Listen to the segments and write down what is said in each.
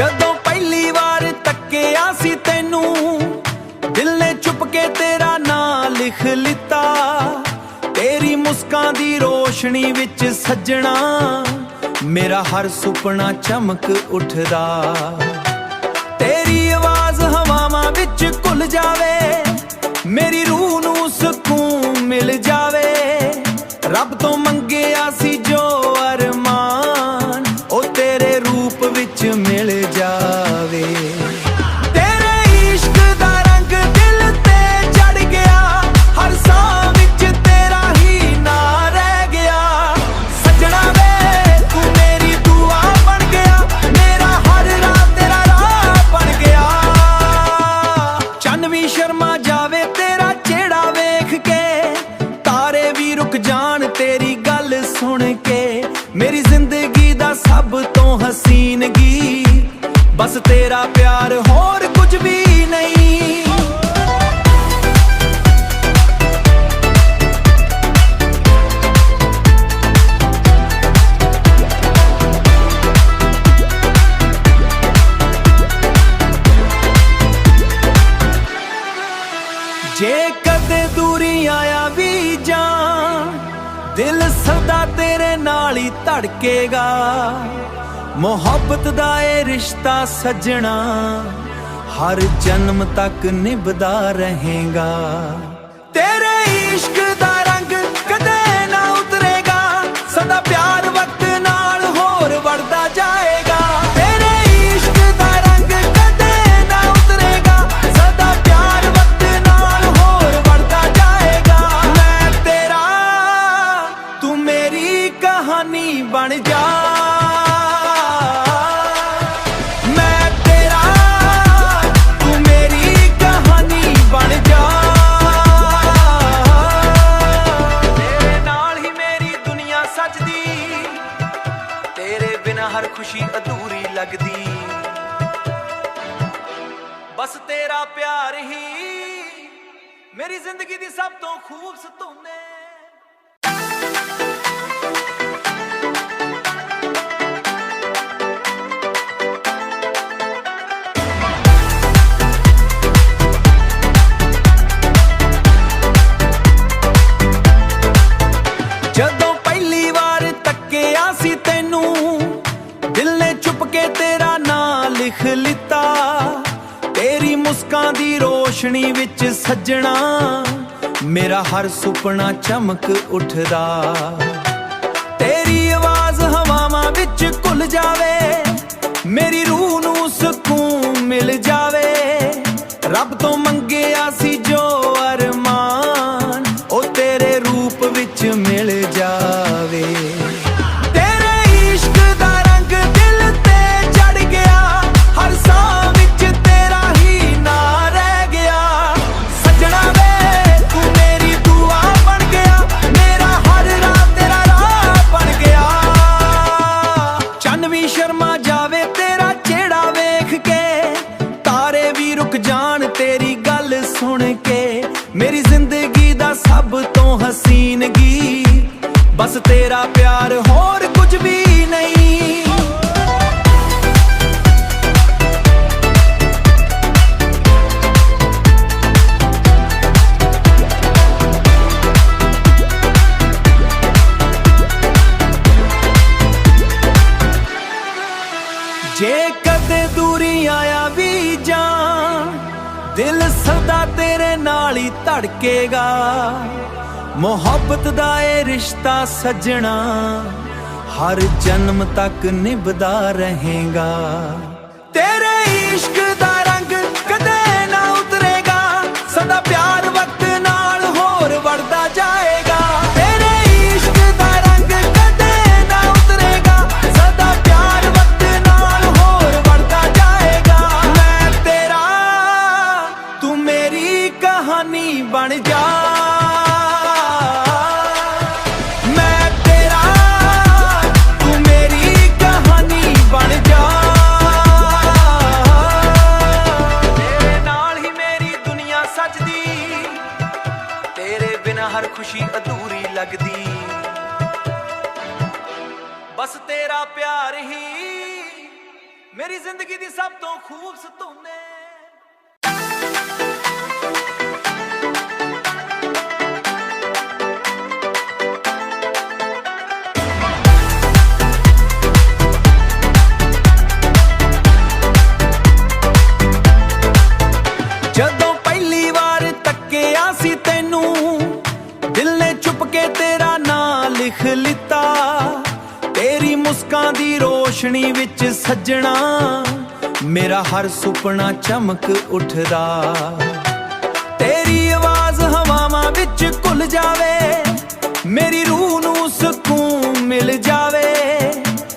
ਜਦੋਂ ਪਹਿਲੀ ਵਾਰ ਤੱਕਿਆ ਸੀ ਤੈਨੂੰ, ਦਿਲ ਨੇ ਚੁੱਪ ਕੇ ਤੇਰਾ ਨਾਂ ਲਿਖ ਲਿੱਤਾ। ਤੇਰੀ ਮੁਸਕਾਂ ਦੀ ਰੋਸ਼ਨੀ ਵਿੱਚ ਸੱਜਣਾ, ਮੇਰਾ ਹਰ ਸੁਪਨਾ ਚਮਕ ਉੱਠਦਾ। ਤੇਰੀ ਆਵਾਜ਼ ਹਵਾਵਾਂ ਵਿੱਚ ਘੁਲ ਜਾਵੇ, ਮੇਰੀ ਰੂਹ ਨੂੰ ਸਕੂਨ ਮਿਲ ਜਾਵੇ। ਰੱਬ ਤੋਂ ਮੰਗਿਆ ਸੀ ਜੋ ਅਰਮਾਨ, ਉਹ ਤੇਰੇ ਰੂਪ ਵਿੱਚ ਮਿਲ ਜਾਵੇ। ਤੇਰੇ ਇਸ਼ਕ ਦਾ ਰੰਗ ਦਿਲ ਤੇ ਚੜ ਗਿਆ, ਹਰ ਸਾਹ ਵਿੱਚ ਤੇਰਾ ਹੀ ਨਾਂ ਰਹਿ ਗਿਆ। ਸੱਜਣਾ ਵੇ ਤੂੰ ਮੇਰੀ ਦੁਆ ਬਣ ਗਿਆ, ਮੇਰਾ ਹਰ ਰਾਹ ਤੇਰਾ ਰਾਹ ਬਣ ਗਿਆ। ਚੰਨ ਵੀ ਸ਼ਰਮਾ ਜਾਵੇ ਤੇਰਾ ਚਿਹਰਾ ਵੇਖ ਕੇ, ਤਾਰੇ ਵੀ ਰੁਕ ਜਾਣ ਤੇਰੀ ਗੱਲ ਸੁਣ ਕੇ। ਮੇਰੀ ਜ਼ਿੰਦਗੀ ਦਾ ਸਭ ਤੋਂ ਹਸੀਨ ਗੀਤ, ਬਸ ਤੇਰਾ ਪਿਆਰ ਹੋਰ ਕੁਝ ਵੀ ਨਹੀਂ। ਜੇ ਕਦੇ ਦੂਰੀ ਆਇਆ ਵੀ ਜਾਣ, ਦਿਲ ਸਦਾ ਤੇਰੇ ਨਾਲ ਹੀ ਧੜਕੇਗਾ। ਮੁਹੱਬਤ ਦਾ ਇਹ ਰਿਸ਼ਤਾ ਸੱਜਣਾ, ਹਰ ਜਨਮ ਤੱਕ ਨਿਭਦਾ ਰਹੇਗਾ। ਤੇਰੇ ਇਸ਼ਕ ਦਾ ਰੰਗ ਕਦੇ ਨਾ ਉਤਰੇਗਾ, ਸਦਾ ਪਿਆਰ ਵਕਤ ਨਾਲ ਹੋਰ ਵੜਦਾ ਜਾਏਗਾ। ਤੇਰੇ ਇਸ਼ਕ ਦਾ ਰੰਗ ਕਦੇ ਨਾ ਉਤਰੇਗਾ, ਸਦਾ ਪਿਆਰ ਵਕਤ ਨਾਲ ਹੋਰ ਵੜਦਾ ਜਾਏਗਾ। ਮੈਂ ਤੇਰਾ ਤੂੰ ਮੇਰੀ ਕਹਾਣੀ ਬਣ ਜਾ। ਹਰ ਖੁਸ਼ੀ ਅਧੂਰੀ ਲੱਗਦੀ, ਬਸ ਤੇਰਾ ਪਿਆਰ ਹੀ ਮੇਰੀ ਜ਼ਿੰਦਗੀ ਦੀ ਸਭ ਤੋਂ ਖੂਬਸੂਰਤ ਹੈ। ਜਦੋਂ ਪਹਿਲੀ ਵਾਰ ਤੱਕਿਆ ਸੀ ਤੈਨੂੰ, ਦਿਲ ਨੇ ਚੁੱਪ ਕੇ ਤੇਰਾ ਨਾਂ ਲਿਖ ਲਿੱਤਾ। ਤੇਰੀ ਮੁਸਕਾਂ ਦੀ ਰੋਸ਼ਨੀ ਵਿੱਚ ਸੱਜਣਾ, ਮੇਰਾ ਹਰ ਸੁਪਨਾ ਚਮਕ ਉੱਠਦਾ। ਤੇਰੀ ਆਵਾਜ਼ ਹਵਾਵਾਂ ਵਿੱਚ ਘੁਲ ਜਾਵੇ, ਮੇਰੀ ਰੂਹ ਨੂੰ ਸਕੂਨ ਮਿਲ ਜਾਵੇ। ਰੱਬ ਤੋਂ ਮੰਗਿਆ ਸੀ ਜੋ ਅਰਮਾਨ, ਉਹ ਤੇਰੇ ਰੂਪ ਵਿੱਚ ਮਿਲ ਜਾਵੇ। ਤੇਰੀ ਗੱਲ ਸੁਣ ਕੇ ਮੇਰੀ ਜ਼ਿੰਦਗੀ ਦਾ ਸਭ ਤੋਂ ਹਸੀਨ ਗੀਤ, ਬਸ ਤੇਰਾ ਪਿਆਰ ਹੋਰ ਕੁਝ ਵੀ ਨਹੀਂ। ਜੇ ਕਦੇ ਦੂਰੀ ਆਇਆ ਵੀ ਜਾਣ, ਦਿਲ ਸਦਾ ਤੇਰੇ ਨਾਲ ਹੀ ਧੜਕੇਗਾ। ਮੁਹੱਬਤ ਦਾ ਇਹ ਰਿਸ਼ਤਾ ਸੱਜਣਾ, ਹਰ ਜਨਮ ਤੱਕ ਨਿਭਦਾ ਰਹੇਗਾ। ਤੇਰੇ ਇਸ਼ਕ ਦਾ ਰੰਗ ਕਦੇ ਨਾ ਉਤਰੇਗਾ, ਸਦਾ ਪਿਆਰ ਵਕਤ ਨਾਲ ਹੋਰ ਵੜਦਾ ਜਾਏਗਾ। ਤੇਰੇ ਇਸ਼ਕ ਦਾ ਰੰਗ ਕਦੇ ਨਾ ਉਤਰੇਗਾ, ਸਦਾ ਪਿਆਰ ਵਕਤ ਨਾਲ ਹੋਰ ਵੜਦਾ ਜਾਏਗਾ। ਮੈਂ ਤੇਰਾ ਤੂੰ ਮੇਰੀ ਕਹਾਣੀ ਬਣ ਜਾ। ਮੈਂ ਤੇਰਾ ਤੂੰ ਮੇਰੀ ਕਹਾਣੀ ਬਣ ਜਾ। ਮੇਰੀ ਜ਼ਿੰਦਗੀ ਦੀ ਸਭ ਤੋਂ ਖੂਬਸੂਰਤ ਨੇ। ਜਦੋਂ ਪਹਿਲੀ ਵਾਰ ਤੱਕਿਆ ਸੀ ਤੈਨੂੰ, ਦਿਲ ਨੇ ਚੁੱਪ ਕੇ ਤੇਰਾ ਨਾਂ ਲਿਖ ਲਿੱਤਾ। ਤੇਰੀ ਮੁਸਕਾਂ ਦੀ ਰੋਸ਼ਨੀ ਵਿੱਚ ਸੱਜਣਾ, ਮੇਰਾ ਹਰ ਸੁਪਨਾ ਚਮਕ ਉੱਠਦਾ। ਤੇਰੀ ਆਵਾਜ਼ ਹਵਾਵਾਂ ਵਿੱਚ ਘੁਲ ਜਾਵੇ, ਮੇਰੀ ਰੂਹ ਨੂੰ ਸਕੂਨ ਮਿਲ ਜਾਵੇ।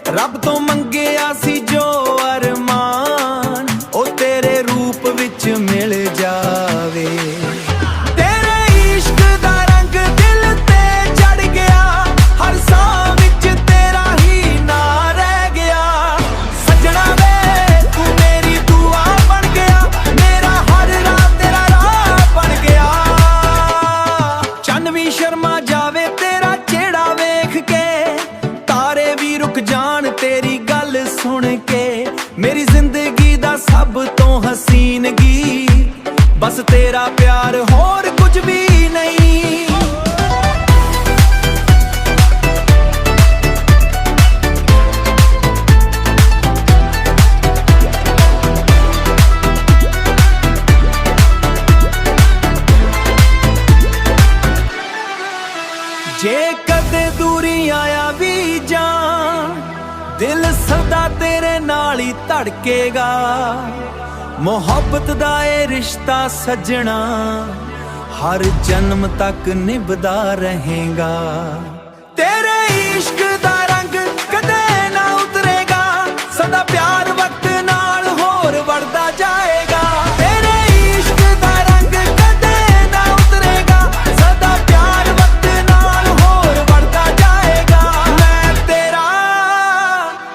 ਰੱਬ ਤੋਂ ਮੰਗਿਆ ਸੀ ਜੋ ਅਰਮਾਨ, ਉਹ ਤੇਰੇ ਰੂਪ ਵਿੱਚ ਮਿਲ ਜਾਵੇ। ਤੇਰੇ ਇਸ਼ਕ ਦਾ ਰੰਗ ਦਿਲ ਤੇ ਚੜ ਗਿਆ, ਹਰ ਸਾਹ ਵਿੱਚ ਤੇਰਾ ਹੀ ਨਾਂ ਰਹਿ ਗਿਆ। ਸੱਜਣਾ ਵੇ ਤੂੰ ਮੇਰੀ ਦੁਆ ਬਣ ਗਿਆ, ਮੇਰਾ ਹਰ ਰਾਹ ਤੇਰਾ ਰਾਹ ਬਣ ਗਿਆ। ਚੰਨ ਵੀ ਸ਼ਰਮਾ ਜਾਵੇ ਤੇਰਾ ਚਿਹਰਾ ਵੇਖ ਕੇ, ਤਾਰੇ ਵੀ ਰੁਕ ਜਾਣ ਤੇਰੀ ਗੱਲ ਸੁਣ ਕੇ। ਮੇਰੀ ਜ਼ਿੰਦਗੀ ਦਾ ਸਭ ਤੋਂ ਹਸੀਨ ਗੀਤ, ਬਸ ਤੇਰਾ ਪਿਆਰ ਹੋਰ ਕੁਝ ਵੀ ਨਹੀਂ। ਜੇ ਕਦੇ ਦੂਰੀ ਆਇਆ ਵੀ ਜਾਣ, ਦਿਲ ਸਦਾ ਤੇਰੇ ਨਾਲ ਹੀ ਧੜਕੇਗਾ। ਮੁਹੱਬਤ ਦਾ ਇਹ ਰਿਸ਼ਤਾ ਸੱਜਣਾ, ਹਰ ਜਨਮ ਤੱਕ ਨਿਭਦਾ ਰਹੇਗਾ। ਤੇਰੇ ਇਸ਼ਕ ਦਾ ਰੰਗ ਕਦੇ ਨਾ ਉਤਰੇਗਾ, ਸਦਾ ਪਿਆਰ ਵਕਤ ਨਾਲ ਹੋਰ ਵੜਦਾ ਜਾਏਗਾ। ਤੇਰੇ ਇਸ਼ਕ ਦਾ ਰੰਗ ਕਦੇ ਨਾ ਉਤਰੇਗਾ, ਸਦਾ ਪਿਆਰ ਵਕਤ ਨਾਲ ਹੋਰ ਵੜਦਾ ਜਾਏਗਾ। ਮੈਂ ਤੇਰਾ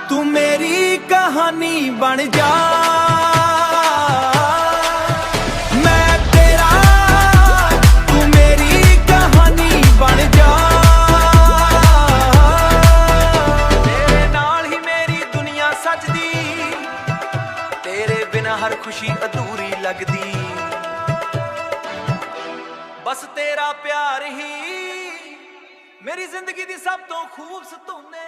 ਤੂੰ ਮੇਰੀ ਕਹਾਣੀ ਬਣ ਜਾ। ਹਰ ਖੁਸ਼ੀ ਅਧੂਰੀ ਲੱਗਦੀ, ਬਸ ਤੇਰਾ ਪਿਆਰ ਹੀ ਮੇਰੀ ਜ਼ਿੰਦਗੀ ਦੀ ਸਭ ਤੋਂ ਖੂਬਸੂਰਤ ਨੇ।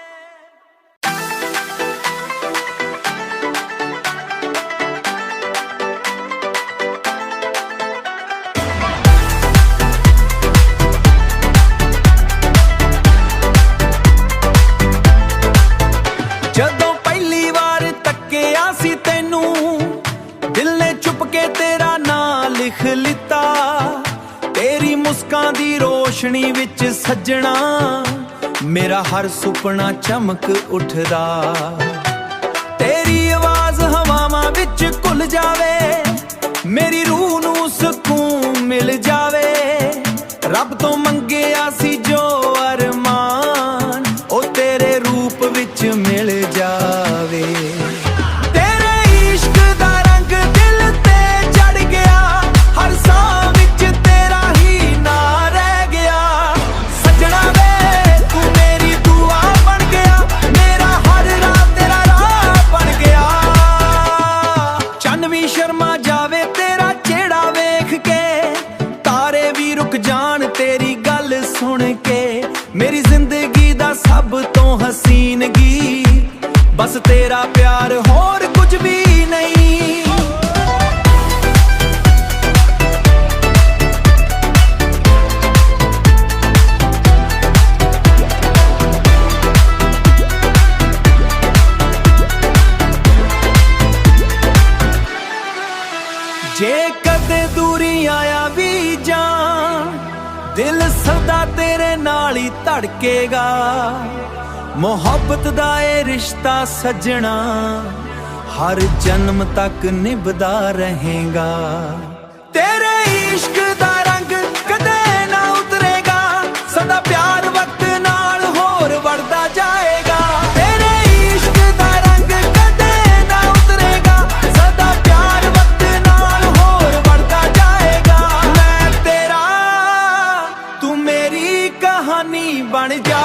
ਜਦੋਂ ਪਹਿਲੀ ਵਾਰ ਤੱਕਿਆ ਸੀ ਤੈਨੂੰ, ਦਿਲ ਨੇ ਚੁੱਪ ਕੇ ਤੇਰਾ ਨਾਂ ਲਿਖ ਲਿੱਤਾ। ਤੇਰੀ ਮੁਸਕਾਂ ਦੀ ਰੋਸ਼ਨੀ ਵਿੱਚ ਸੱਜਣਾ, ਮੇਰਾ ਹਰ ਸੁਪਨਾ ਚਮਕ ਉੱਠਦਾ। ਤੇਰੀ ਆਵਾਜ਼ ਹਵਾਵਾਂ ਵਿੱਚ ਘੁਲ ਜਾਵੇ, ਮੇਰੀ ਰੂਹ ਨੂੰ ਸਕੂਨ ਮਿਲ ਜਾਵੇ। ਰੱਬ ਤੋਂ ਮੰਗਿਆ ਸੀ ਜੋ ਅਰਮਾਨ, ਉਹ ਤੇਰੇ ਰੂਪ ਵਿੱਚ ਮਿਲ ਜਾਵੇ। ਸ਼ਰਮਾ ਜਾਵੇ ਤੇਰਾ ਚਿਹਰਾ ਵੇਖ ਕੇ, ਤਾਰੇ ਵੀ ਰੁਕ ਜਾਣ ਤੇਰੀ ਗੱਲ ਸੁਣ ਕੇ। ਮੇਰੀ ਜ਼ਿੰਦਗੀ ਦਾ ਸਭ ਤੋਂ ਹਸੀਨ ਗੀਤ, ਬਸ ਤੇਰਾ ਪਿਆਰ ਹੋਰ ਕੁਝ ਵੀ ਨਹੀਂ। ਜੇ ਕਦੇ ਦੂਰੀ ਆਇਆ ਵੀ ਜਾਣ, ਦਿਲ ਸਦਾ ਤੇਰੇ ਨਾਲ ਹੀ ਧੜਕੇਗਾ। ਮੁਹੱਬਤ ਦਾ ਇਹ ਰਿਸ਼ਤਾ ਸੱਜਣਾ, ਹਰ ਜਨਮ ਤੱਕ ਨਿਭਦਾ ਰਹੇਗਾ। ਤੇਰੇ ਇਸ਼ਕ ਦਾ ਰੰਗ ਕਦੇ ਨਾ ਉਤਰੇਗਾ, ਸਦਾ ਪਿਆਰ ਵਕਤ ਨਾਲ ਹੋਰ ਵੜਦਾ ਜਾਏਗਾ। ਤੇਰੇ ਇਸ਼ਕ ਦਾ ਰੰਗ ਕਦੇ ਨਾ ਉਤਰੇਗਾ, ਸਦਾ ਪਿਆਰ ਵਕਤ ਨਾਲ ਹੋਰ ਵੜਦਾ ਜਾਏਗਾ। ਮੈਂ ਤੇਰਾ ਤੂੰ ਮੇਰੀ ਕਹਾਣੀ ਬਣ ਜਾ।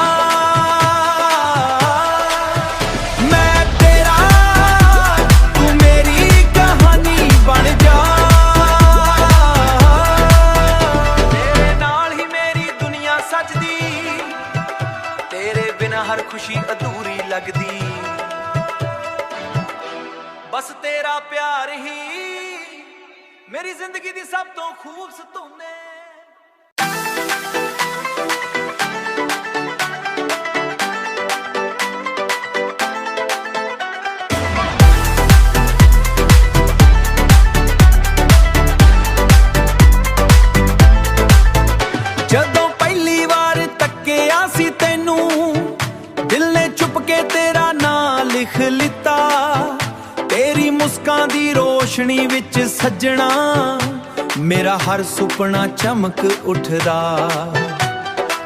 ਬਸ ਤੇਰਾ ਪਿਆਰ ਹੀ ਮੇਰੀ ਜ਼ਿੰਦਗੀ ਦੀ ਸਭ ਤੋਂ ਖੂਬਸੂਰਤ ਨੇ। ਜਦੋਂ ਪਹਿਲੀ ਵਾਰ ਤੱਕਿਆ ਸੀ ਤੈਨੂੰ, ਦਿਲ ਨੇ ਚੁੱਪ ਕੇ ਤੇਰਾ ਨਾਂ ਲਿਖ ਲਿੱਤਾ। ਤੇਰੀ ਮੁਸਕਾਂ ਦੀ ਰੋਸ਼ਨੀ ਵਿੱਚ ਸੱਜਣਾ ਮੇਰਾ ਹਰ ਸੁਪਨਾ ਚਮਕ ਉੱਠਦਾ।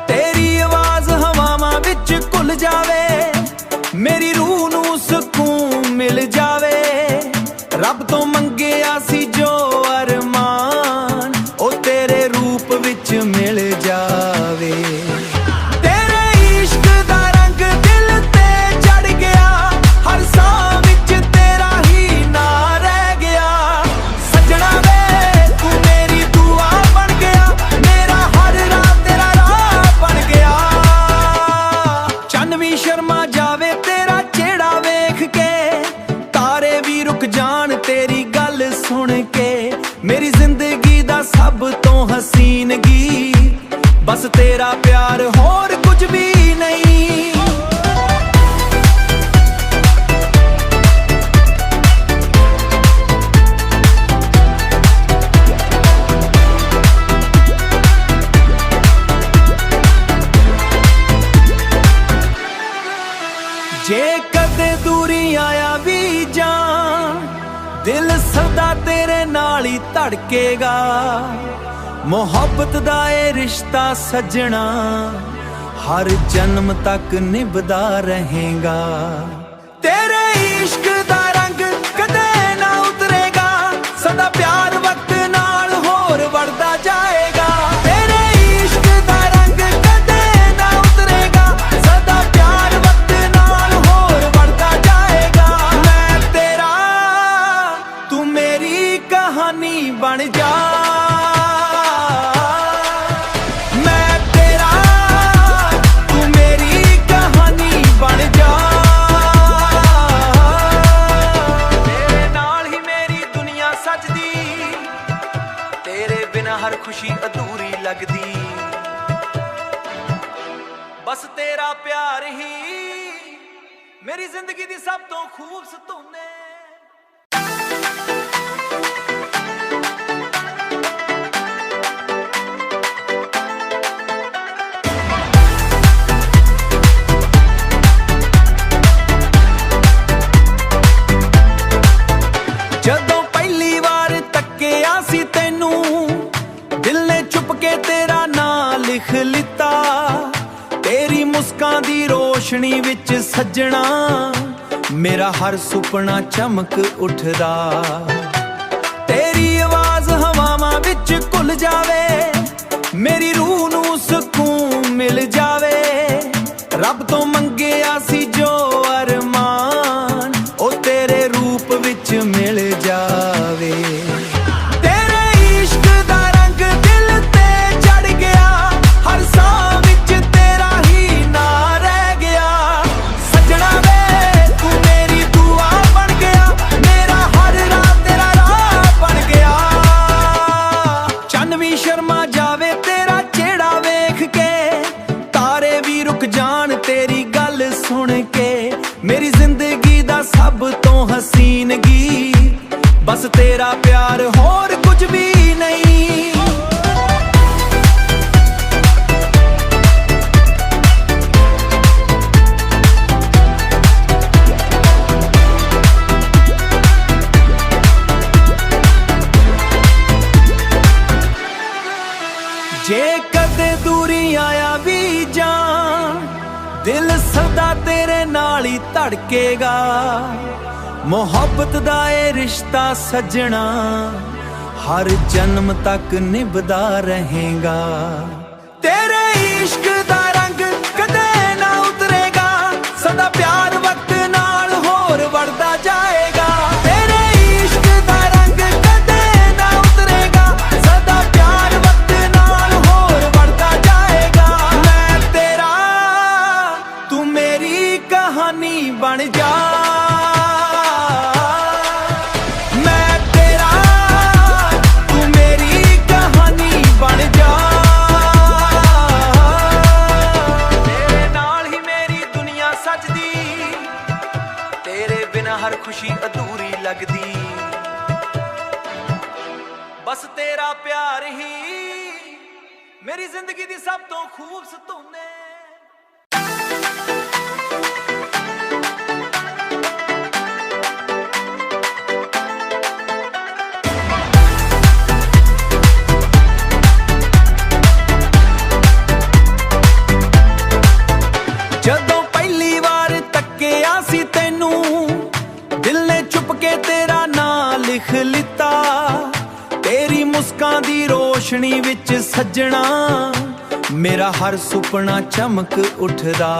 ਤੇਰੀ ਆਵਾਜ਼ ਹਵਾਵਾਂ ਵਿੱਚ ਘੁਲ ਜਾਵੇ, ਮੇਰੀ ਰੂਹ ਨੂੰ ਸਕੂਨ ਮਿਲ ਜਾਵੇ। ਰੱਬ ਤੋਂ ਮੰਗਿਆ ਸੀ ਜੋ ਅਰਮਾਨ, ਉਹ ਤੇਰੇ ਰੂਪ ਵਿੱਚ ਮਿਲ ਜਾਵੇ। ਤੇਰੇ ਇਸ਼ਕ ਦਾ ਰੰਗ ਦਿਲ ਤੇ ਚੜ ਗਿਆ, ਹਰ ਸਾਹ ਵਿੱਚ ਤੇਰਾ ਹੀ ਨਾਂ ਰਹਿ ਗਿਆ। ਸੱਜਣਾ ਵੇ ਤੂੰ ਮੇਰੀ ਦੁਆ ਬਣ ਗਿਆ, ਮੇਰਾ ਹਰ ਰਾਹ ਤੇਰਾ ਰਾਹ ਬਣ ਗਿਆ। ਚੰਨ ਵੀ ਸ਼ਰਮਾ ਜਾਵੇ ਤੇਰਾ ਚਿਹਰਾ ਵੇਖ ਕੇ, ਤਾਰੇ ਵੀ ਰੁਕ ਜਾਣ ਤੇਰੀ ਗੱਲ ਸੁਣ ਕੇ। ਮੇਰੀ ਜ਼ਿੰਦਗੀ ਦਾ ਸਭ ਤੋਂ ਹਸੀਨ ਗੀਤ ਬਸ ਤੇਰਾ ਪਿਆਰ, ਹੋਰ ਕੁਝ ਵੀ ਨਹੀਂ। ਜੇ ਕਦੇ ਦੂਰੀ ਆਇਆ ਵੀ ਜਾਣ, ਦਿਲ ਸਦਾ ਤੇਰੇ ਨਾਲ ਹੀ ਧੜਕੇਗਾ। ਮੁਹੱਬਤ ਦਾ ਇਹ ਰਿਸ਼ਤਾ ਸੱਜਣਾ ਹਰ ਜਨਮ ਤੱਕ ਨਿਭਦਾ ਰਹੇਗਾ। ਤੇਰੇ ਇਸ਼ਕ ਦਾ ਰੰਗ ਕਦੇ ਨਾ ਉਤਰੇਗਾ, ਸਦਾ ਪਿਆਰ ਵਕਤ ਨਾਲ ਹੋਰ ਵੜਦਾ ਜਾਏਗਾ। ਤੇਰੇ ਇਸ਼ਕ ਦਾ ਰੰਗ ਕਦੇ ਨਾ ਉਤਰੇਗਾ, ਸਦਾ ਪਿਆਰ ਵਕਤ ਨਾਲ ਹੋਰ ਵੜਦਾ ਜਾਏਗਾ। ਮੈਂ ਤੇਰਾ ਤੂੰ ਮੇਰੀ ਕਹਾਣੀ ਬਣ ਜਾ। ਹਰ ਖੁਸ਼ੀ ਅਧੂਰੀ ਲੱਗਦੀ, ਬਸ ਤੇਰਾ ਪਿਆਰ ਹੀ ਮੇਰੀ ਜ਼ਿੰਦਗੀ ਦੀ ਸਭ ਤੋਂ ਖੂਬਸੂਰਤ ਨੇ। ਜਦੋਂ ਪਹਿਲੀ ਵਾਰ ਤੱਕਿਆ ਸੀ ਤੈਨੂੰ, ਦਿਲ ਨੇ ਚੁੱਪ ਕੇ ਤੇਰਾ ਨਾਂ ਲਿਖ ਲਿੱਤਾ। ਤੇਰੀ ਮੁਸਕਾਂ ਦੀ ਰੋਸ਼ਨੀ ਵਿੱਚ ਸੱਜਣਾ ਮੇਰਾ ਹਰ ਸੁਪਨਾ ਚਮਕ ਉੱਠਦਾ। ਤੇਰੀ ਆਵਾਜ਼ ਹਵਾਵਾਂ ਵਿੱਚ ਘੁਲ ਜਾਵੇ, ਮੇਰੀ ਰੂਹ ਨੂੰ ਸਕੂਨ ਮਿਲ ਜਾਵੇ। ਰੱਬ ਤੋਂ ਮੰਗਿਆ ਸੀ ਜੋ ਅਰਮਾਨ, ਉਹ ਤੇਰੇ ਰੂਪ ਵਿੱਚ ਮਿਲ ਜਾਵੇ। ਸ਼ਰਮਾ ਜਾਵੇ ਤੇਰਾ ਚਿਹਰਾ ਵੇਖ ਕੇ, ਤਾਰੇ ਵੀ ਰੁਕ ਜਾਣ ਤੇਰੀ ਗੱਲ ਸੁਣ ਕੇ। ਮੇਰੀ ਜ਼ਿੰਦਗੀ ਦਾ ਸਭ ਤੋਂ ਹਸੀਨ ਗੀਤ ਬਸ ਤੇਰਾ ਪਿਆਰ, ਹੋਰ ਕੁਝ ਵੀ ਨਹੀਂ। ਜੇ ਕਦੇ ਦੂਰੀ ਆਇਆ ਵੀ ਜਾਣ, ਦਿਲ ਸਦਾ ਤੇਰੇ ਨਾਲ ਹੀ ਧੜਕੇਗਾ। ਮੁਹੱਬਤ ਦਾ ਇਹ ਰਿਸ਼ਤਾ ਸੱਜਣਾ ਹਰ ਜਨਮ ਤੱਕ ਨਿਭਦਾ ਰਹੇਗਾ। ਤੇਰੇ ਇਸ਼ਕ ਦਾ ਰੰਗ ਕਦੇ ਨਾ ਉਤਰੇਗਾ, ਸਦਾ ਪਿਆਰ ਵਕਤ ਨਾਲ ਹੋਰ ਵੜਦਾ ਜਾਏਗਾ। ਤੇਰੇ ਇਸ਼ਕ ਦਾ ਰੰਗ ਕਦੇ ਨਾ ਉਤਰੇਗਾ, ਸਦਾ ਪਿਆਰ ਵਕਤ ਨਾਲ ਹੋਰ ਵੜਦਾ ਜਾਏਗਾ। ਮੈਂ ਤੇਰਾ ਤੂੰ ਮੇਰੀ ਕਹਾਣੀ ਬਣ ਜਾ। ਤੇਰਾ ਪਿਆਰ ਹੀ ਮੇਰੀ ਜ਼ਿੰਦਗੀ ਦੀ ਸਭ ਤੋਂ ਖੂਬਸੂਰਤ ਨੇ। ਜਦੋਂ ਪਹਿਲੀ ਵਾਰ ਤੱਕਿਆ ਸੀ ਤੈਨੂੰ ਦਿਲ ਨੇ ਚੁੱਪ ਕੇ ਤੇਰਾ ਨਾਂ ਲਿਖ ਲਿੱਤਾ। ਤੇਰੀ ਮੁਸਕਾਂ ਦੀ ਰੋਸ਼ਨੀ ਵਿੱਚ ਸੱਜਣਾ ਮੇਰਾ ਹਰ ਸੁਪਨਾ ਚਮਕ ਉੱਠਦਾ।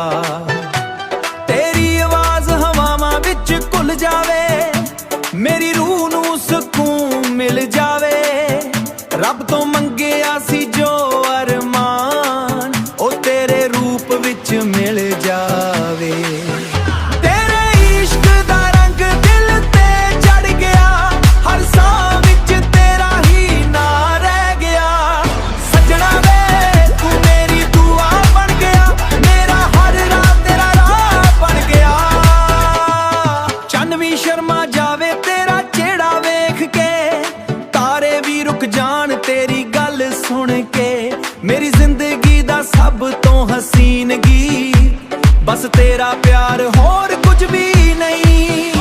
ਤੇਰੀ ਆਵਾਜ਼ ਹਵਾਵਾਂ ਵਿੱਚ ਘੁਲ ਜਾਵੇ ਮੇਰੀ ਰੂਹ ਨੂੰ ਸਕੂਨ ਮਿਲ ਜਾਵੇ। ਰੱਬ ਤੋਂ ਮੰਗਿਆ ਸੀ ਜੋ ਅਰਮਾਨ ਉਹ ਤੇਰੇ ਰੂਪ ਵਿੱਚ ਮਿਲ ਜਾਵੇ। ਮੇਰੀ ਜ਼ਿੰਦਗੀ ਦਾ ਸਭ ਤੋਂ ਹਸੀਨ ਗੀਤ ਬਸ ਤੇਰਾ ਪਿਆਰ ਹੋਰ ਕੁਝ ਵੀ ਨਹੀਂ।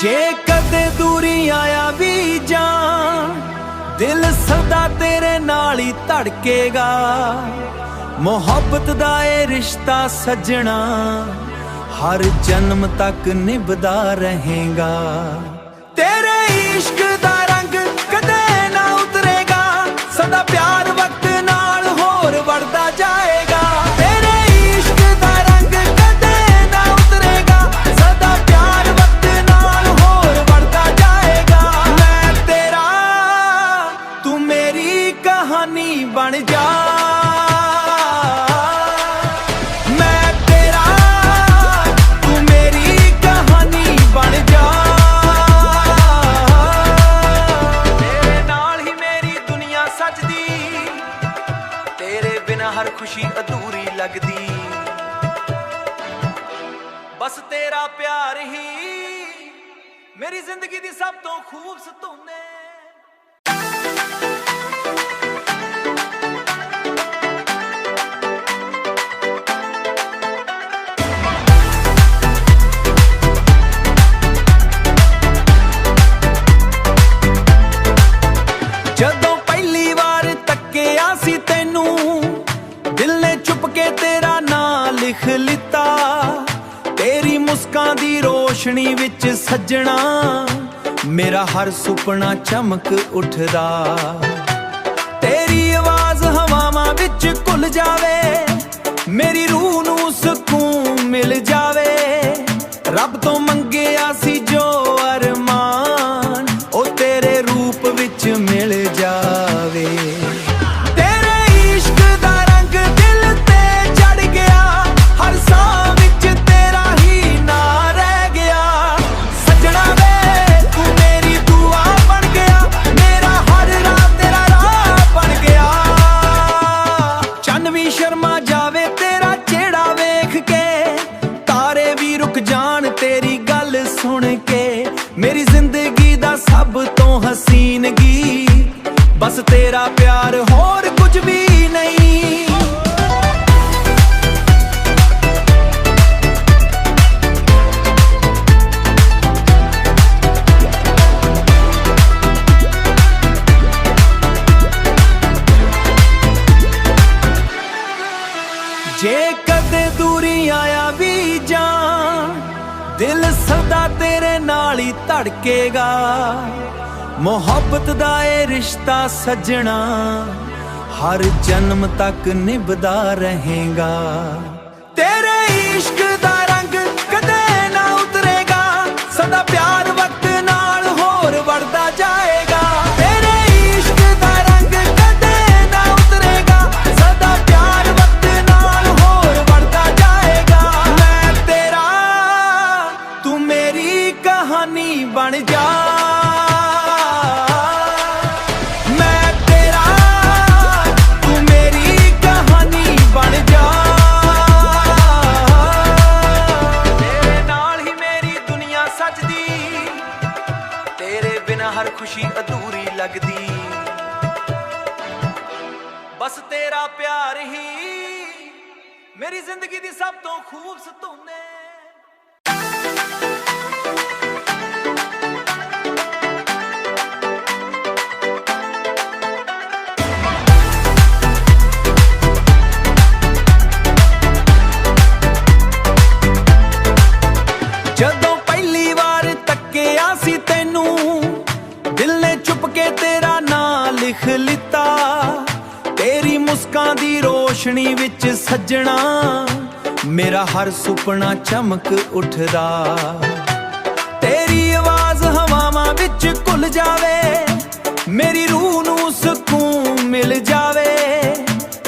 ਜੇ ਕਦੇ ਦੂਰੀ ਆਇਆ ਵੀ ਜਾਣ ਦਿਲ ਸਦਾ ਤੇਰੇ ਨਾਲ ਹੀ ਧੜਕੇਗਾ। ਮੁਹੱਬਤ ਦਾ ਇਹ ਰਿਸ਼ਤਾ ਸੱਜਣਾ ਹਰ ਜਨਮ ਤੱਕ ਨਿਭਦਾ ਰਹੇਗਾ। ਤੇਰੇ ਇਸ਼ਕ ਦਾ ਰੰਗ ਕਦੇ ਨਾ ਉਤਰੇਗਾ ਸਦਾ ਪਿਆਰ ਵਕਤ ਨਾਲ ਹੋਰ ਵੜਦਾ ਜਾਏਗਾ। ਤੇਰੇ ਇਸ਼ਕ ਦਾ ਰੰਗ ਕਦੇ ਨਾ ਉਤਰੇਗਾ ਸਦਾ ਪਿਆਰ ਵਕਤ ਨਾਲ ਹੋਰ ਵੜਦਾ ਜਾਏਗਾ। ਮੈਂ ਤੇਰਾ ਤੂੰ ਮੇਰੀ ਕਹਾਣੀ ਬਣ ਜਾ। ਮੈਂ ਤੇਰਾ ਤੂੰ ਮੇਰੀ ਕਹਾਣੀ ਬਣ ਜਾ। ਤੇਰੇ ਨਾਲ ਹੀ ਮੇਰੀ ਦੁਨੀਆ ਸੱਜਦੀ ਤੇਰੇ ਬਿਨਾਂ ਹਰ ਖੁਸ਼ੀ ਅਧੂਰੀ ਲੱਗਦੀ। ਬਸ ਤੇਰਾ ਪਿਆਰ ਹੀ ਮੇਰੀ ਜ਼ਿੰਦਗੀ ਦੀ ਸਭ ਤੋਂ ਖੂਬਸੂਰਤ ਨੇ। ਜਦੋਂ ਪਹਿਲੀ ਵਾਰ ਤੱਕਿਆ ਸੀ ਤੈਨੂੰ ਦਿਲ ਨੇ ਚੁੱਪ ਕੇ ਤੇਰਾ ਨਾਂ ਲਿਖ ਲਿੱਤਾ। ਤੇਰੀ ਮੁਸਕਾਂ ਦੀ ਰੋਸ਼ਨੀ ਵਿੱਚ ਸੱਜਣਾ ਮੇਰਾ ਹਰ ਸੁਪਨਾ ਚਮਕ ਉੱਠਦਾ। ਤੇਰੀ ਆਵਾਜ਼ ਹਵਾਵਾਂ ਵਿੱਚ ਘੁਲ ਜਾਵੇ ਮੇਰੀ ਰੂਹ ਨੂੰ ਸਕੂਨ ਮਿਲ ਜਾਵੇ। ਰੱਬ ਤੋਂ ਮੰਗਿਆ ਸੀ ਜੋ ਅਰਮਾਨ ਉਹ ਤੇਰੇ ਰੂਪ ਵਿੱਚ ਮਿਲ ਜਾਵੇ। ਤੇਰੇ ਇਸ਼ਕ ਦਾ ਰੰਗ ਦਿਲ ਤੇ ਚੜ ਗਿਆ ਹਰ ਸਾਹ ਵਿੱਚ ਤੇਰਾ ਹੀ ਨਾਂ ਰਹਿ ਗਿਆ। ਸੱਜਣਾ ਵੇ ਤੂੰ ਮੇਰੀ ਦੁਆ ਬਣ ਗਿਆ ਮੇਰਾ ਹਰ ਰਾਹ ਤੇਰਾ ਰਾਹ ਬਣ ਗਿਆ। ਚੰਨ ਵੀ ਸ਼ਰਮਾ ਜਾਵੇ ਤੇਰਾ ਚਿਹਰਾ ਵੇਖ ਕੇ ਤਾਰੇ ਵੀ ਰੁਕ ਜਾਣ ਤੇਰੀ ਗੱਲ ਸੁਣ ਕੇ। ਮੇਰੀ ਜ਼ਿੰਦਗੀ ਦਾ ਸਭ ਤੋਂ ਹਸੀਨ ਗੀਤ ਬਸ ਤੇਰਾ ਪਿਆਰ ਹੋਰ ਕੁਝ ਵੀ ਨਹੀਂ। ਜੇ ਕਦੇ ਦੂਰੀ ਆਇਆ ਵੀ ਜਾਣ ਦਿਲ ਸਦਾ ਤੇਰੇ ਨਾਲ ਹੀ ਧੜਕੇਗਾ। ਮੁਹੱਬਤ ਦਾ ਇਹ ਰਿਸ਼ਤਾ ਸੱਜਣਾ ਹਰ ਜਨਮ ਤੱਕ ਨਿਭਦਾ ਰਹੇਗਾ। ਤੇਰੇ ਇਸ਼ਕ ਦਾ ਰੰਗ ਕਦੇ ਨਾ ਉਤਰੇਗਾ ਸਦਾ ਪਿਆਰ ਵਕਤ ਨਾਲ ਹੋਰ ਵੜਦਾ ਜਾਏਗਾ। ਤੇਰੇ ਇਸ਼ਕ ਦਾ ਰੰਗ ਕਦੇ ਨਾ ਉਤਰੇਗਾ ਸਦਾ ਪਿਆਰ ਵਕਤ ਨਾਲ ਹੋਰ ਵੜਦਾ ਜਾਏਗਾ। ਮੈਂ ਤੇਰਾ ਤੂੰ ਮੇਰੀ ਕਹਾਣੀ ਬਣ ਜਾ। ਹਰ ਖੁਸ਼ੀ ਅਧੂਰੀ ਲੱਗਦੀ। ਬਸ ਤੇਰਾ ਪਿਆਰ ਹੀ ਮੇਰੀ ਜ਼ਿੰਦਗੀ ਦੀ ਸਭ ਤੋਂ ਖੂਬਸੂਰਤ ਨੇ। ਜਦੋਂ ਪਹਿਲੀ ਵਾਰ ਤੱਕਿਆ ਸੀ ਤੈਨੂੰ, ਦਿਲ ਨੇ ਚੁੱਪ ਕੇ ਤੇਰਾ ਨਾਂ ਲਿਖ ਲਿੱਤਾ। ਤੇਰੀ ਮੁਸਕਾਂ ਦੀ ਰੋਸ਼ਨੀ ਵਿੱਚ ਸੱਜਣਾ ਮੇਰਾ ਹਰ ਸੁਪਨਾ ਚਮਕ ਉੱਠਦਾ। ਤੇਰੀ ਆਵਾਜ਼ ਹਵਾਵਾਂ ਵਿੱਚ ਘੁਲ ਜਾਵੇ, ਮੇਰੀ ਰੂਹ ਨੂੰ ਸਕੂਨ ਮਿਲ ਜਾਵੇ।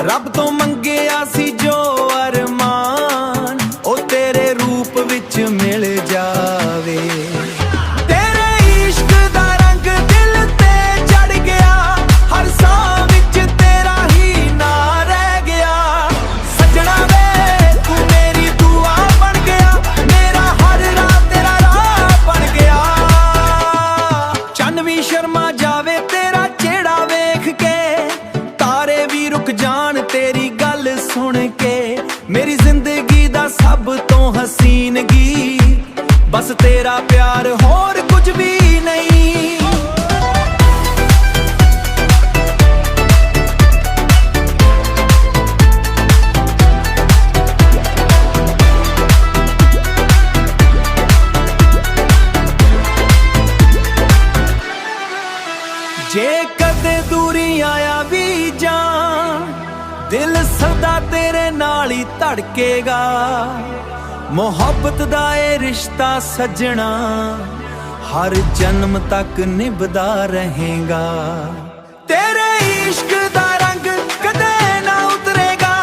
ਰੱਬ ਤੋਂ ਮੰਗਿਆ ਸੀ ਜੋ ਅਰਮਾਨ, ਉਹ ਤੇਰੇ ਰੂਪ ਵਿੱਚ ਮਿਲ ਜਾਵੇ। ਤੇਰੇ ਇਸ਼ਕ ਦਾ ਰੰਗ ਦਿਲ ਤੇ ਚੜ ਗਿਆ, ਹਰ ਸਾਹ ਵਿੱਚ ਤੇਰਾ ਹੀ ਨਾਂ ਰਹਿ ਗਿਆ। ਸੱਜਣਾ ਵੇ ਤੂੰ ਮੇਰੀ ਦੁਆ ਬਣ ਗਿਆ, ਮੇਰਾ ਹਰ ਰਾਹ ਤੇਰਾ ਰਾਹ ਬਣ ਗਿਆ। ਚੰਨ ਵੀ ਸ਼ਰਮਾ ਜਾਵੇ ਤੇਰਾ ਚਿਹਰਾ ਵੇਖ ਕੇ, ਤਾਰੇ ਵੀ ਰੁਕ ਜਾਣ ਤੇਰੀ ਗੱਲ ਸੁਣ ਕੇ। ਮੇਰੀ ਜ਼ਿੰਦਗੀ ਦਾ ਸਭ ਤੋਂ ਹਸੀਨ ਗੀਤ ਬਸ ਤੇਰਾ ਪਿਆਰ, ਹੋਰ ਕੁਝ ਵੀ ਨਹੀਂ। ਜੇ ਕਦੇ ਦੂਰੀ ਆਇਆ ਵੀ ਜਾਣ, ਦਿਲ ਸਦਾ ਤੇਰੇ ਨਾਲ ਹੀ ਧੜਕੇਗਾ। ਮੁਹੱਬਤ ਦਾ ਇਹ ਰਿਸ਼ਤਾ ਸੱਜਣਾ ਹਰ ਜਨਮ ਤੱਕ ਨਿਭਦਾ ਰਹੇਗਾ। ਤੇਰੇ ਇਸ਼ਕ ਦਾ ਰੰਗ ਕਦੇ ਨਾ ਉਤਰੇਗਾ,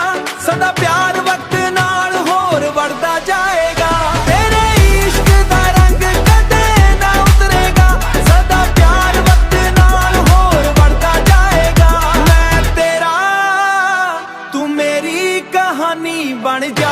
ਸਦਾ ਪਿਆਰ ਵਕਤ ਨਾਲ ਹੋਰ ਵੜਦਾ ਜਾਏਗਾ। ਤੇਰੇ ਇਸ਼ਕ ਦਾ ਰੰਗ ਕਦੇ ਨਾ ਉਤਰੇਗਾ, ਸਦਾ ਪਿਆਰ ਵਕਤ ਨਾਲ ਹੋਰ ਵੜਦਾ ਜਾਏਗਾ। ਮੈਂ ਤੇਰਾ ਤੂੰ ਮੇਰੀ ਕਹਾਣੀ ਬਣ ਜਾ।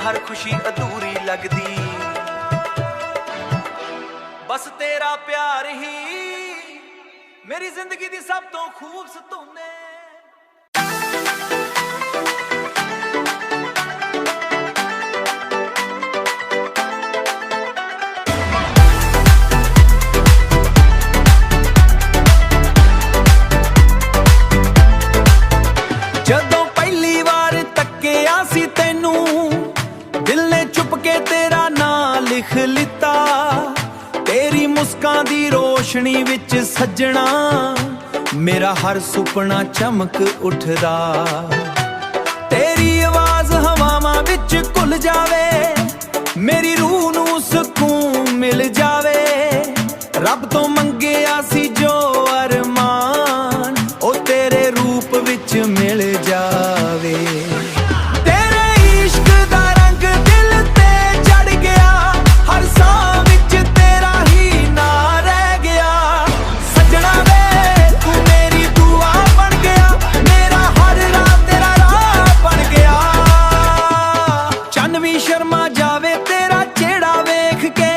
ਹਰ ਖੁਸ਼ੀ ਅਧੂਰੀ ਲੱਗਦੀ। ਬਸ ਤੇਰਾ ਪਿਆਰ ਹੀ ਮੇਰੀ ਜ਼ਿੰਦਗੀ ਦੀ ਸਭ ਤੋਂ ਖੂਬਸੂਰਤ ਨੇ। ਜਦੋਂ ਪਹਿਲੀ ਵਾਰ ਤੱਕਿਆ ਸੀ ਤੈਨੂੰ, ਦਿਲ ਨੇ ਚੁੱਪ ਕੇ ਤੇਰਾ ਨਾਂ ਲਿਖ ਲਿੱਤਾ। ਤੇਰੀ ਮੁਸਕਾਂ ਦੀ ਰੋਸ਼ਨੀ ਵਿੱਚ ਸੱਜਣਾ ਮੇਰਾ ਹਰ ਸੁਪਨਾ ਚਮਕ ਉੱਠਦਾ। ਤੇਰੀ ਆਵਾਜ਼ ਹਵਾਵਾਂ ਵਿੱਚ ਘੁਲ ਜਾਵੇ, ਮੇਰੀ ਰੂਹ ਨੂੰ ਸਕੂਨ ਮਿਲ ਜਾਵੇ। ਰੱਬ ਤੋਂ ਮੰਗਿਆ ਸੀ ਜੋ ਅਰਮਾਨ, ਉਹ ਤੇਰੇ ਰੂਪ ਵਿੱਚ ਮਿਲ ਜਾਵੇ। ਸ਼ਰਮਾ ਜਾਵੇ ਤੇਰਾ ਚਿਹਰਾ ਵੇਖ ਕੇ,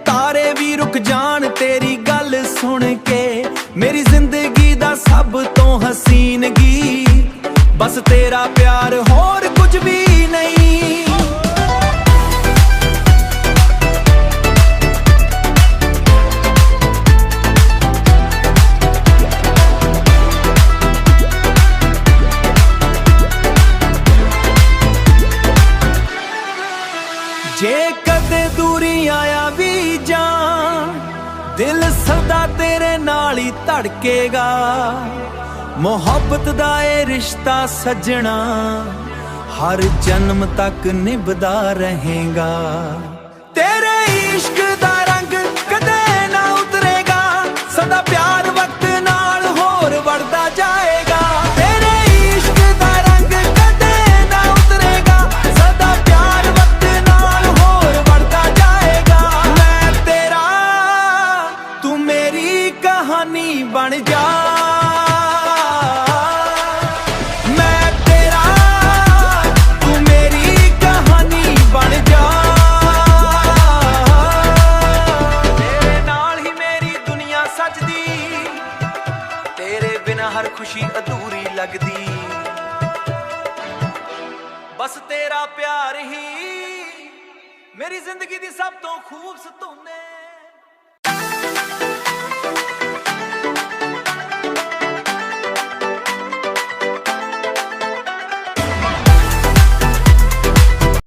ਤਾਰੇ ਵੀ ਰੁਕ ਜਾਣ ਤੇਰੀ ਗੱਲ ਸੁਣ ਕੇ। ਮੇਰੀ ਜ਼ਿੰਦਗੀ ਦਾ ਸਭ ਤੋਂ ਹਸੀਨ ਗੀਤ ਬਸ ਤੇਰਾ ਪਿਆਰ, ਹੋਰ ਕੁਝ ਵੀ ਨਹੀਂ। ਜੇ ਕਦੇ ਦੂਰੀ ਆਇਆ ਵੀ ਜਾਣ, ਦਿਲ ਸਦਾ ਤੇਰੇ ਨਾਲ ਹੀ ਧੜਕੇਗਾ। ਮੁਹੱਬਤ ਦਾ ਇਹ ਰਿਸ਼ਤਾ ਸੱਜਣਾ ਹਰ ਜਨਮ ਤੱਕ ਨਿਭਦਾ ਰਹੇਗਾ। ਤੇਰੇ ਇਸ਼ਕ ਦਾ ਰੰਗ ਕਦੇ ਨਾ ਉਤਰੇਗਾ, ਸਦਾ ਪਿਆਰ ਵਕਤ ਨਾਲ ਹੋਰ ਵੜਦਾ ਜਾਏਗਾ। ਤੇਰੇ ਇਸ਼ਕ ਦਾ ਰੰਗ ਕਦੇ ਨਾ ਉਤਰੇਗਾ, ਸਦਾ ਪਿਆਰ ਵਕਤ ਨਾਲ ਹੋਰ ਵੜਦਾ ਜਾਏਗਾ। ਮੈਂ ਤੇਰਾ ਤੂੰ ਮੇਰਾ ਕਹਾਣੀ ਬਣ ਜਾ। ਮੈਂ ਤੇਰਾ ਤੂੰ ਮੇਰੀ ਕਹਾਣੀ ਬਣ ਜਾ। ਤੇਰੇ ਨਾਲ ਹੀ ਮੇਰੀ ਦੁਨੀਆ ਸੱਜਦੀ, ਤੇਰੇ ਬਿਨਾਂ ਹਰ ਖੁਸ਼ੀ ਅਧੂਰੀ ਲੱਗਦੀ। ਬਸ ਤੇਰਾ ਪਿਆਰ ਹੀ ਮੇਰੀ ਜ਼ਿੰਦਗੀ ਦੀ ਸਭ ਤੋਂ ਖੂਬਸੂਰਤ ਧੁਨ ਹੈ।